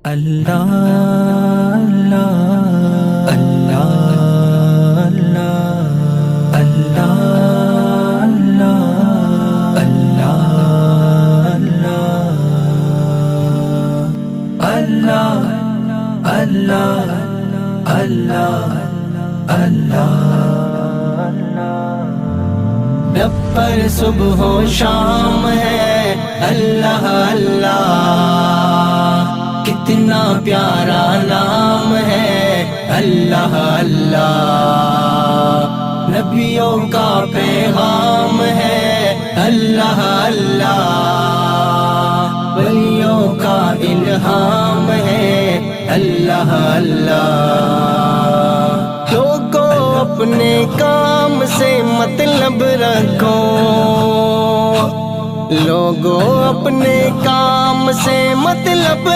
اللہ اللہ اللہ اللہ اللہ اللہ اللہ رب پر صبح و شام ہے اللہ اللہ، کتنا پیارا نام ہے اللہ اللہ، نبیوں کا پیغام ہے اللہ اللہ، ولیوں کا الہام ہے اللہ اللہ۔ لوگوں اپنے کام سے مطلب رکھو، لوگوں اپنے کام سے مطلب